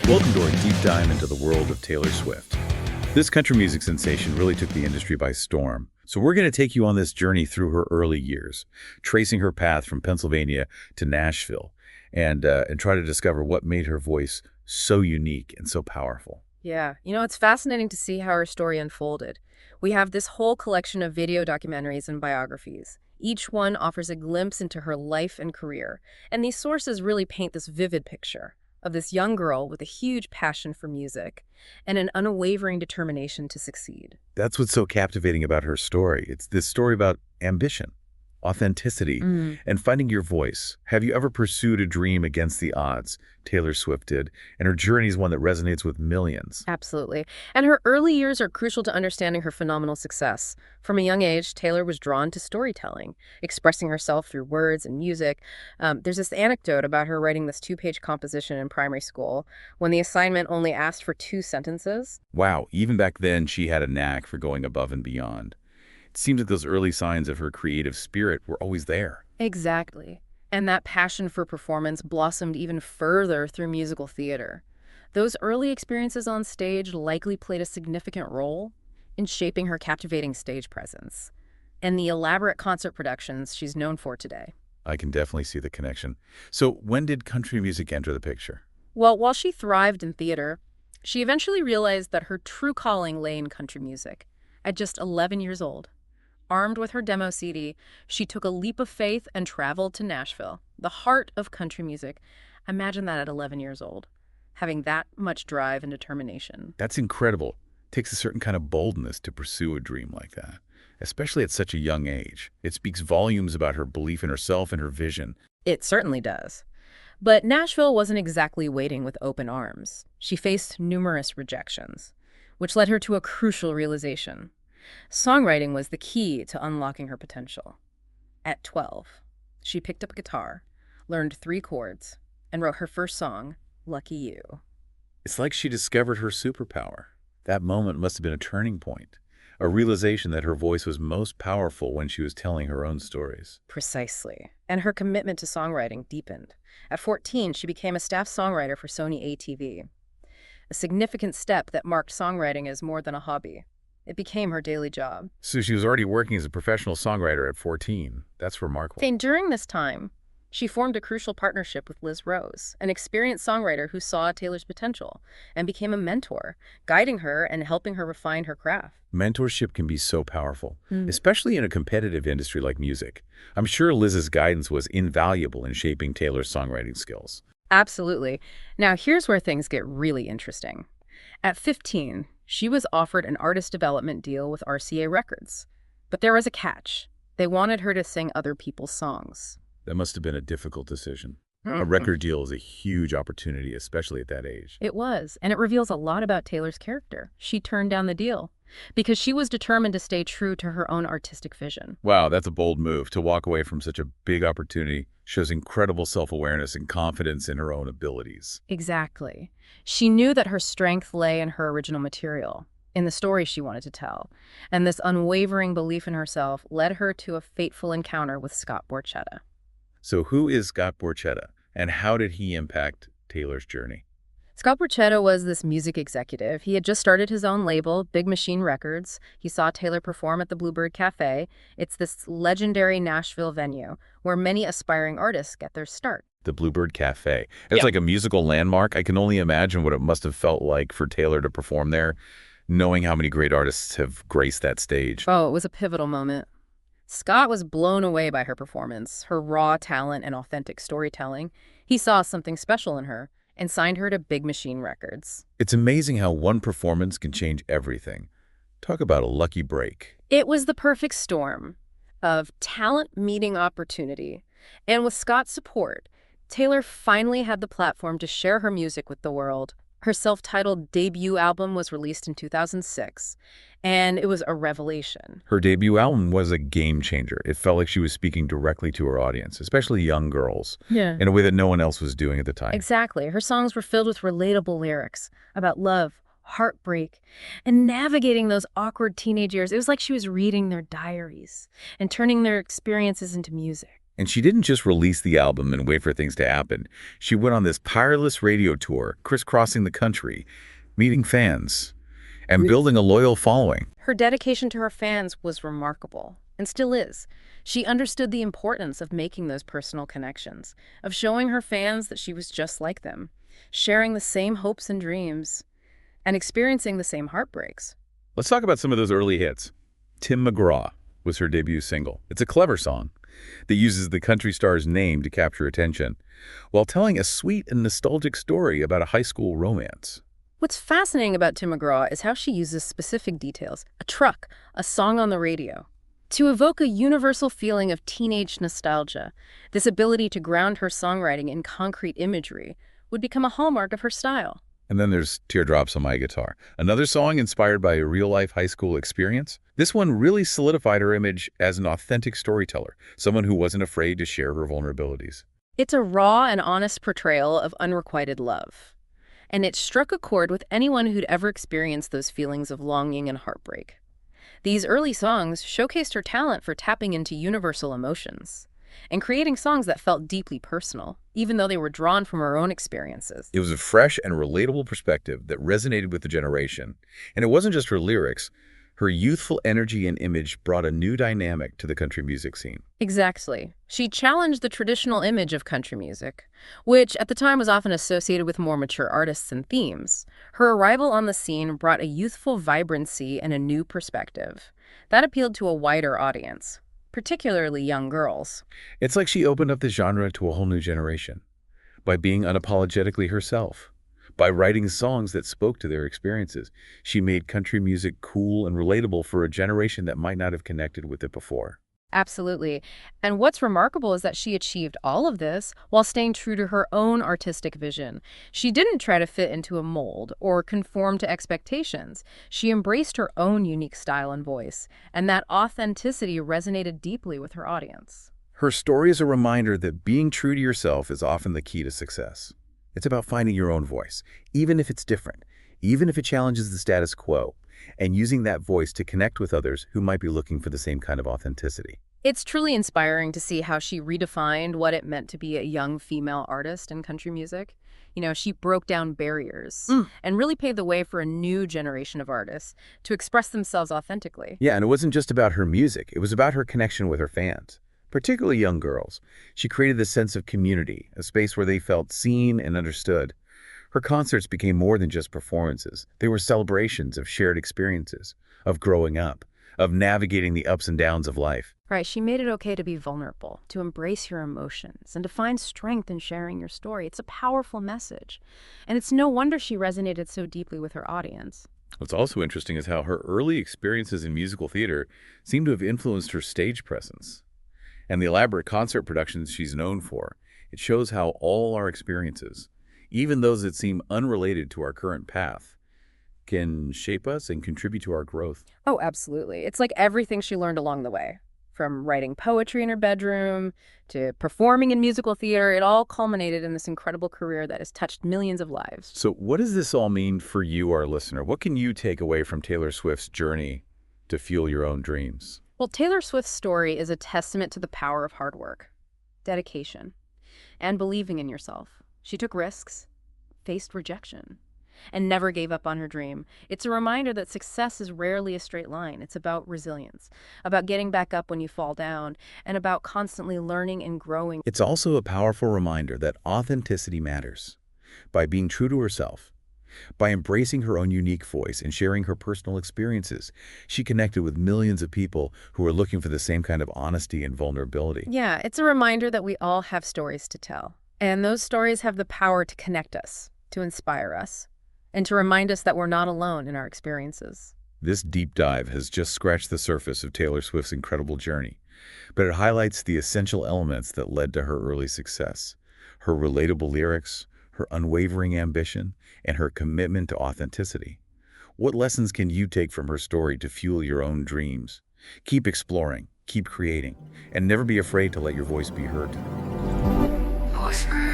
Welcome to our deep dive into the world of Taylor Swift. This country music sensation really took the industry by storm. So we're going to take you on this journey through her early years, tracing her path from Pennsylvania to Nashville, and try to discover what made her voice so unique and so powerful. Yeah, it's fascinating to see how her story unfolded. We have this whole collection of video documentaries and biographies. Each one offers a glimpse into her life and career, and these sources really paint this vivid picture of this young girl with a huge passion for music and an unwavering determination to succeed. That's what's so captivating about her story. It's this story about ambition, authenticity, and finding your voice. Have you ever pursued a dream against the odds? Taylor Swift did, and her journey is one that resonates with millions. Absolutely. And her early years are crucial to understanding her phenomenal success. From a young age, Taylor was drawn to storytelling, expressing herself through words and music. There's this anecdote about her writing this 2-page composition in primary school when the assignment only asked for 2 sentences. Wow, even back then she had a knack for going above and beyond. It seems like those early signs of her creative spirit were always there. Exactly. And that passion for performance blossomed even further through musical theater. Those early experiences on stage likely played a significant role in shaping her captivating stage presence and the elaborate concert productions she's known for today. I can definitely see the connection. So when did country music enter the picture? Well, while she thrived in theater, she eventually realized that her true calling lay in country music. At just 11 years old, armed with her demo CD, she took a leap of faith and traveled to Nashville, the heart of country music. Imagine that at 11 years old, having that much drive and determination. That's incredible. It takes a certain kind of boldness to pursue a dream like that, especially at such a young age. It speaks volumes about her belief in herself and her vision. It certainly does. But Nashville wasn't exactly waiting with open arms. She faced numerous rejections, which led her to a crucial realization. Songwriting was the key to unlocking her potential. At 12, she picked up a guitar, learned 3 chords, and wrote her first song, Lucky You. It's like she discovered her superpower. That moment must have been a turning point, a realization that her voice was most powerful when she was telling her own stories. Precisely. And her commitment to songwriting deepened. At 14, she became a staff songwriter for Sony ATV, a significant step that marked songwriting as more than a hobby. It became her daily job. So she was already working as a professional songwriter at 14. That's remarkable. And during this time, she formed a crucial partnership with Liz Rose, an experienced songwriter who saw Taylor's potential and became a mentor, guiding her and helping her refine her craft. Mentorship can be so powerful, especially in a competitive industry like music. I'm sure Liz's guidance was invaluable in shaping Taylor's songwriting skills. Absolutely. Now, here's where things get really interesting. At 15, she was offered an artist development deal with RCA Records. But there was a catch. They wanted her to sing other people's songs. That must have been a difficult decision. A record deal is a huge opportunity, especially at that age. It was, and it reveals a lot about Taylor's character. She turned down the deal because she was determined to stay true to her own artistic vision. Wow, that's a bold move. To walk away from such a big opportunity shows incredible self-awareness and confidence in her own abilities. Exactly. She knew that her strength lay in her original material, in the story she wanted to tell, and this unwavering belief in herself led her to a fateful encounter with Scott Borchetta. So who is Scott Borchetta, and how did he impact Taylor's journey? Scott Borchetta was this music executive. He had just started his own label, Big Machine Records. He saw Taylor perform at the Bluebird Cafe. It's this legendary Nashville venue where many aspiring artists get their start. The Bluebird Cafe. It's like a musical landmark. I can only imagine what it must have felt like for Taylor to perform there, knowing how many great artists have graced that stage. Oh, it was a pivotal moment. Scott was blown away by her performance, her raw talent and authentic storytelling. He saw something special in her and signed her to Big Machine Records. It's amazing how one performance can change everything. Talk about a lucky break. It was the perfect storm of talent meeting opportunity. And with Scott's support, Taylor finally had the platform to share her music with the world. Her self-titled debut album was released in 2006, and it was a revelation. Her debut album was a game changer. It felt like she was speaking directly to her audience, especially young girls, in a way that no one else was doing at the time. Exactly. Her songs were filled with relatable lyrics about love, heartbreak, and navigating those awkward teenage years. It was like she was reading their diaries and turning their experiences into music. And she didn't just release the album and wait for things to happen. She went on this tireless radio tour, crisscrossing the country, meeting fans, and building a loyal following. Her dedication to her fans was remarkable, and still is. She understood the importance of making those personal connections, of showing her fans that she was just like them, sharing the same hopes and dreams, and experiencing the same heartbreaks. Let's talk about some of those early hits. Tim McGraw was her debut single. It's a clever song that uses the country star's name to capture attention, while telling a sweet and nostalgic story about a high school romance. What's fascinating about Tim McGraw is how she uses specific details, a truck, a song on the radio, to evoke a universal feeling of teenage nostalgia. This ability to ground her songwriting in concrete imagery would become a hallmark of her style. And then there's Teardrops on My Guitar, another song inspired by a real-life high school experience. This one really solidified her image as an authentic storyteller, someone who wasn't afraid to share her vulnerabilities. It's a raw and honest portrayal of unrequited love, and it struck a chord with anyone who'd ever experienced those feelings of longing and heartbreak. These early songs showcased her talent for tapping into universal emotions and creating songs that felt deeply personal, even though they were drawn from her own experiences. It was a fresh and relatable perspective that resonated with the generation. And it wasn't just her lyrics. Her youthful energy and image brought a new dynamic to the country music scene. Exactly. She challenged the traditional image of country music, which at the time was often associated with more mature artists and themes. Her arrival on the scene brought a youthful vibrancy and a new perspective that appealed to a wider audience, particularly young girls. It's like she opened up the genre to a whole new generation by being unapologetically herself. By writing songs that spoke to their experiences, she made country music cool and relatable for a generation that might not have connected with it before. Absolutely. And what's remarkable is that she achieved all of this while staying true to her own artistic vision. She didn't try to fit into a mold or conform to expectations. She embraced her own unique style and voice, and that authenticity resonated deeply with her audience. Her story is a reminder that being true to yourself is often the key to success. It's about finding your own voice, even if it's different, even if it challenges the status quo, and using that voice to connect with others who might be looking for the same kind of authenticity. It's truly inspiring to see how she redefined what it meant to be a young female artist in country music. She broke down barriers and really paved the way for a new generation of artists to express themselves authentically. Yeah, and it wasn't just about her music. It was about her connection with her fans, particularly young girls. She created this sense of community, a space where they felt seen and understood. Her concerts became more than just performances. They were celebrations of shared experiences, of growing up, of navigating the ups and downs of life. Right, she made it okay to be vulnerable, to embrace your emotions, and to find strength in sharing your story. It's a powerful message, and it's no wonder she resonated so deeply with her audience. What's also interesting is how her early experiences in musical theater seem to have influenced her stage presence and the elaborate concert productions she's known for. It shows how all our experiences, even those that seem unrelated to our current path, can shape us and contribute to our growth. Oh, absolutely. It's like everything she learned along the way. From writing poetry in her bedroom to performing in musical theater, it all culminated in this incredible career that has touched millions of lives. So what does this all mean for you, our listener? What can you take away from Taylor Swift's journey to fuel your own dreams? Well, Taylor Swift's story is a testament to the power of hard work, dedication, and believing in yourself. She took risks, faced rejection, and never gave up on her dream. It's a reminder that success is rarely a straight line. It's about resilience, about getting back up when you fall down, and about constantly learning and growing. It's also a powerful reminder that authenticity matters. By being true to herself, by embracing her own unique voice and sharing her personal experiences, she connected with millions of people who are looking for the same kind of honesty and vulnerability. Yeah, it's a reminder that we all have stories to tell. And those stories have the power to connect us, to inspire us, and to remind us that we're not alone in our experiences. This deep dive has just scratched the surface of Taylor Swift's incredible journey, but it highlights the essential elements that led to her early success: her relatable lyrics, her unwavering ambition, and her commitment to authenticity. What lessons can you take from her story to fuel your own dreams? Keep exploring, keep creating, and never be afraid to let your voice be heard. Boyfriend.